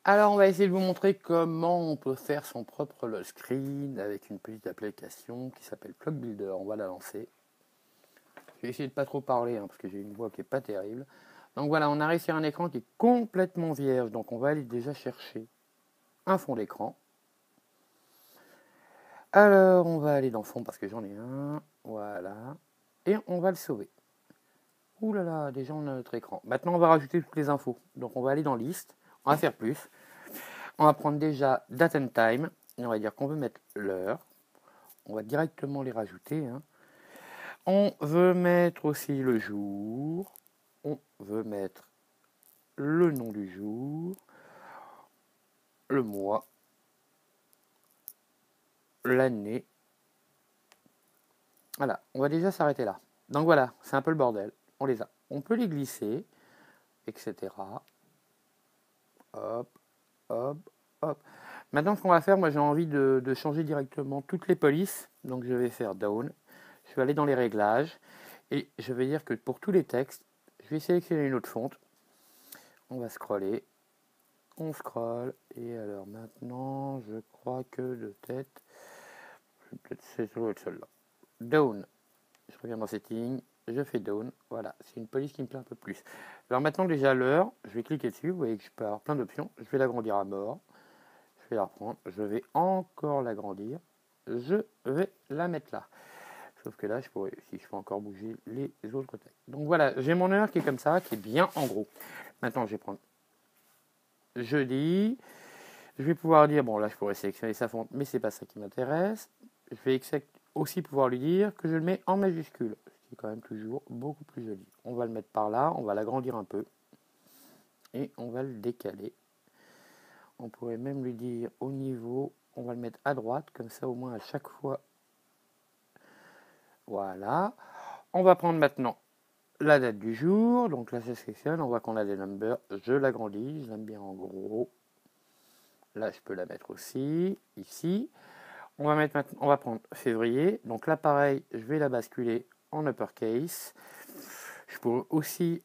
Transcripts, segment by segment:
Alors, on va essayer de vous montrer comment on peut faire son propre lock screen avec une petite application qui s'appelle Clock Builder. On va la lancer. Je vais essayer de pas trop parler parce que j'ai une voix qui est pas terrible. Donc voilà, on arrive sur un écran qui est complètement vierge. Donc on va aller déjà chercher un fond d'écran. Alors, on va aller dans fond parce que j'en ai un. Voilà. Et on va le sauver. Ouh là là, déjà on a notre écran. Maintenant, on va rajouter toutes les infos. Donc on va aller dans liste. On va faire plus. On va prendre déjà date and time. Et on va dire qu'on veut mettre l'heure. On va directement les rajouter. On veut mettre aussi le jour. On veut mettre le nom du jour. Le mois. L'année. Voilà, on va déjà s'arrêter là. Donc voilà, c'est un peu le bordel. On les a. On peut les glisser, etc. Hop, hop, hop. Maintenant, ce qu'on va faire, moi j'ai envie de changer directement toutes les polices. Donc je vais faire down. Je vais aller dans les réglages. Et je vais dire que pour tous les textes, je vais sélectionner une autre fonte. On va scroller. On scrolle. Et alors maintenant, je crois que de tête, peut-être c'est celle-là. Down. Je reviens dans Settings. Je fais down. Voilà, c'est une police qui me plaît un peu plus. Alors maintenant, déjà l'heure, je vais cliquer dessus. Vous voyez que je peux avoir plein d'options. Je vais l'agrandir à mort. Je vais la reprendre. Je vais encore l'agrandir. Je vais la mettre là. Sauf que là, je pourrais, si je peux encore bouger les autres tailles. Donc voilà, j'ai mon heure qui est comme ça, qui est bien en gros. Maintenant, je vais prendre jeudi. Je vais pouvoir dire, bon là, je pourrais sélectionner sa fonte, mais c'est pas ça qui m'intéresse. Je vais aussi pouvoir lui dire que je le mets en majuscule, ce qui est quand même toujours beaucoup plus joli. On va le mettre par là, on va l'agrandir un peu et on va le décaler. On pourrait même lui dire au niveau, on va le mettre à droite, comme ça au moins à chaque fois. Voilà. On va prendre maintenant la date du jour. Donc là, je sélectionne. On voit qu'on a des numbers. Je l'agrandis. Je l'aime bien en gros. Là, je peux la mettre aussi. Ici. On va prendre février. Donc là, pareil, je vais la basculer en uppercase. Je peux aussi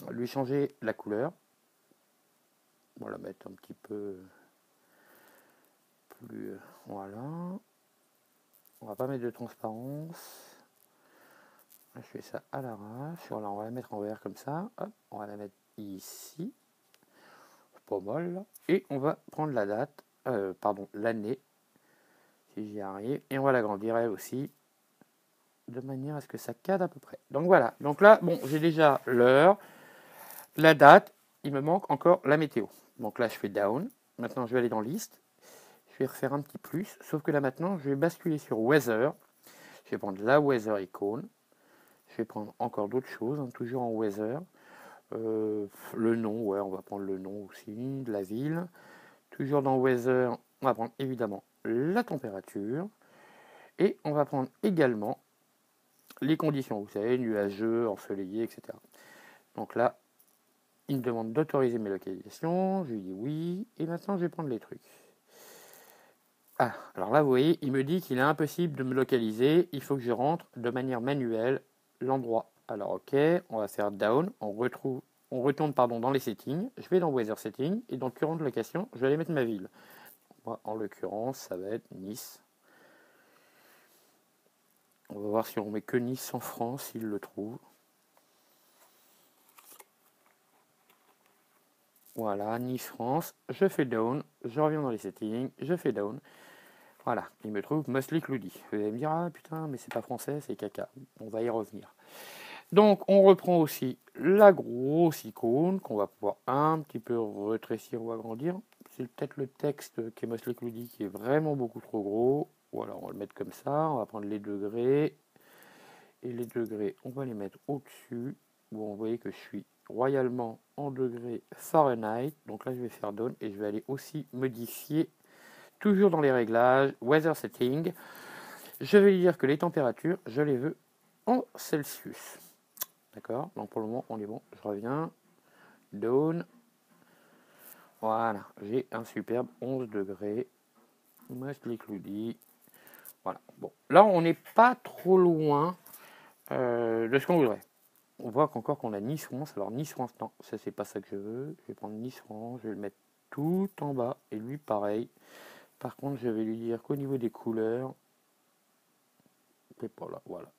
lui changer la couleur. On va la mettre un petit peu plus. Voilà. On va pas mettre de transparence. Je fais ça à l'arrache. Voilà, on va la mettre en vert comme ça. Hop, on va la mettre ici. Pas mal là. Et on va prendre la date, l'année, si j'y arrive. Et on va l'agrandir elle aussi, de manière à ce que ça cadre à peu près. Donc voilà. Donc là, bon, j'ai déjà l'heure, la date. Il me manque encore la météo. Donc là, je fais down. Maintenant, je vais aller dans liste. Je vais refaire un petit plus. Sauf que là, maintenant, je vais basculer sur weather. Je vais prendre la weather icône. Je vais prendre encore d'autres choses, toujours en weather. Le nom, ouais, on va prendre le nom aussi, de la ville. Toujours dans weather, on va prendre évidemment la température. Et on va prendre également les conditions, vous savez, nuageux, ensoleillé, etc. Donc là, il me demande d'autoriser mes localisations. Je lui dis oui. Et maintenant, je vais prendre les trucs. Ah, alors là, vous voyez, il me dit qu'il est impossible de me localiser. Il faut que je rentre de manière manuelle l'endroit. Alors, ok, on va faire down. On retourne dans les settings. Je vais dans Weather Settings. Et dans current location, je vais aller mettre ma ville. Moi, en l'occurrence, ça va être Nice. On va voir si on met que Nice en France, s'il le trouve. Voilà, Nice France. Je fais down. Je reviens dans les settings. Je fais down. Voilà, il me trouve Mostly Cloudy. Vous allez me dire, ah putain, mais c'est pas français, c'est caca. On va y revenir. Donc, on reprend aussi la grosse icône qu'on va pouvoir un petit peu rétrécir ou agrandir. C'est peut-être le texte qui est Mostly Cloudy qui est vraiment beaucoup trop gros. Ou alors, on va le mettre comme ça. On va prendre les degrés. Et les degrés, on va les mettre au-dessus. Bon, vous voyez que je suis royalement en degrés Fahrenheit. Donc là, je vais faire down et je vais aller aussi modifier, toujours dans les réglages, Weather Setting. Je vais lui dire que les températures, je les veux en Celsius. D'accord. Donc pour le moment, on est bon. Je reviens. Down. Voilà. J'ai un superbe 11 degrés. Mostly cloudy. Voilà. Bon. Là, on n'est pas trop loin de ce qu'on voudrait. on voit qu'encore qu'on a ni soin. Alors ni soin, non, ça c'est pas ça que je veux. Je vais prendre ni soin, je vais le mettre tout en bas. Et lui pareil. Par contre, je vais lui dire qu'au niveau des couleurs, c'est pas là, voilà.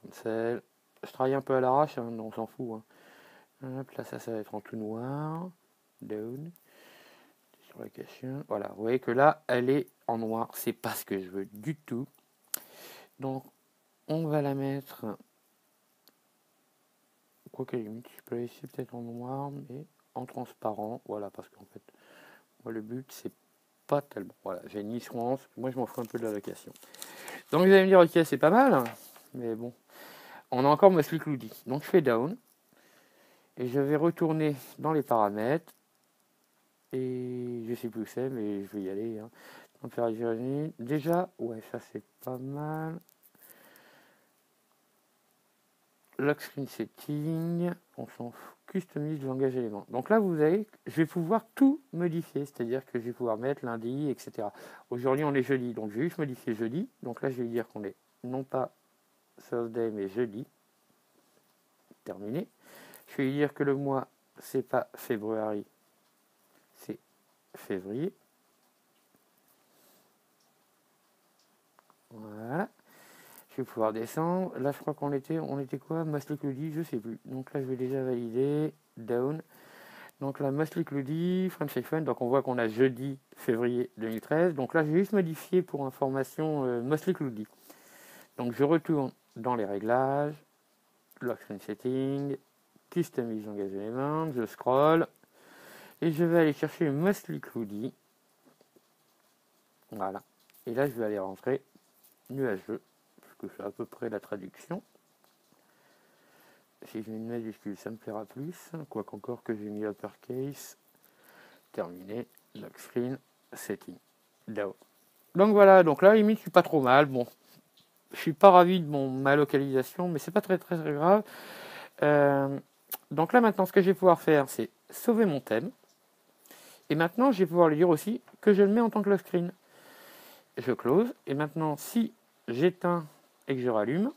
Comme celle. Je travaille un peu à l'arrache, hein, on s'en fout. Hein. Hop, là, ça va être en tout noir. Down. Sur la question. Voilà, vous voyez que là, elle est en noir. C'est pas ce que je veux du tout. Donc, on va la mettre. Quoi qu'à la limite, je peux la laisser peut-être en noir, mais en transparent. Voilà, parce qu'en fait, moi, le but, c'est pas tellement. Voilà, j'ai ni soin. Moi, je m'en fous un peu de la location. Donc, vous allez me dire, ok, c'est pas mal. Mais bon, on a encore Muscle Cloudy. Donc, je fais down. Et je vais retourner dans les paramètres. Et je sais plus où c'est, mais je vais y aller. Hein. Température déjà, ouais, ça c'est pas mal. Lock screen setting, on s'en fout. Customise le langage élément. Donc là, vous avez, je vais pouvoir tout modifier, c'est-à-dire que je vais pouvoir mettre lundi, etc. Aujourd'hui, on est jeudi, donc je vais juste modifier jeudi. Donc là, je vais dire qu'on est non pas Thursday, mais jeudi. Terminé. Je vais lui dire que le mois, c'est pas février, c'est février. Voilà. Je vais pouvoir descendre. Là, je crois qu'on était quoi? Muscle Cloudy, je sais plus. Donc là, je vais déjà valider. Down. Donc là, Muscle Cloudy, French iPhone. Donc on voit qu'on a jeudi, février 2013. Donc là, je vais juste modifier pour information Muscle Cloudy. Donc je retourne dans les réglages. Lock Screen Setting. Customise Langage Element. Je scroll. Et je vais aller chercher Muscle Cloudy. Voilà. Et là, je vais aller rentrer nuageux. Que c'est à peu près la traduction. Si je mets une majuscule, ça me plaira plus. Quoi qu'encore que j'ai mis uppercase. Terminé. Lock screen. Setting. Down. Donc voilà, donc là, limite, je suis pas trop mal. Bon, je suis pas ravi de ma localisation, mais c'est pas très grave. Donc là, maintenant, ce que je vais pouvoir faire, c'est sauver mon thème. Et maintenant, je vais pouvoir lui dire aussi que je le mets en tant que lock screen. Je close. Et maintenant, si j'éteins et que je rallume,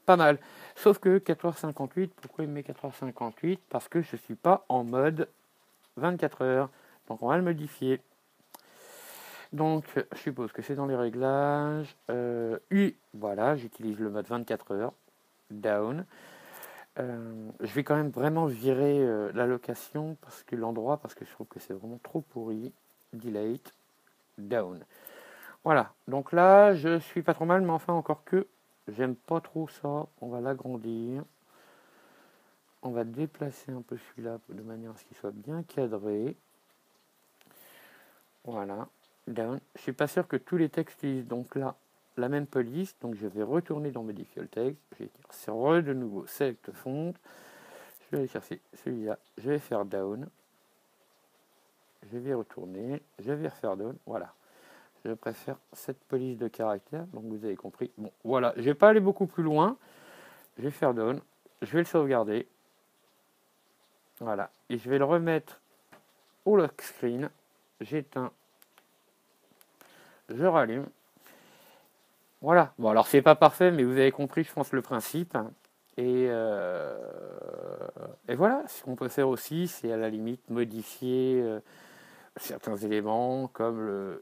pas mal. Sauf que 4h58, pourquoi il me met 4h58? Parce que je ne suis pas en mode 24 heures. Donc on va le modifier. Donc je suppose que c'est dans les réglages. Voilà, j'utilise le mode 24 heures. Down. Je vais quand même vraiment virer la location parce que l'endroit, parce que je trouve que c'est vraiment trop pourri. Delete. Down. Voilà, donc là, je suis pas trop mal, mais enfin, encore que, j'aime pas trop ça. On va l'agrandir. On va déplacer un peu celui-là de manière à ce qu'il soit bien cadré. Voilà, down. Je suis pas sûr que tous les textes utilisent donc là la même police, donc je vais retourner dans Modifier le texte. Je vais dire c'est de nouveau Select Font. Je vais aller chercher celui-là, je vais faire down. Je vais retourner, je vais refaire down. Voilà. Je préfère cette police de caractère, donc vous avez compris. Bon, voilà, je vais pas aller beaucoup plus loin. Je vais faire down, je vais le sauvegarder. Voilà, et je vais le remettre au lock screen. J'éteins, je rallume. Voilà, bon alors c'est pas parfait, mais vous avez compris, je pense, le principe. Et voilà, ce qu'on peut faire aussi, c'est à la limite modifier certains éléments comme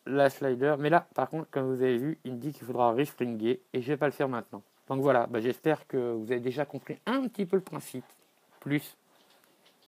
la slider, mais là par contre comme vous avez vu il me dit qu'il faudra respringuer et je vais pas le faire maintenant. Donc voilà, j'espère que vous avez déjà compris un petit peu le principe. Plus.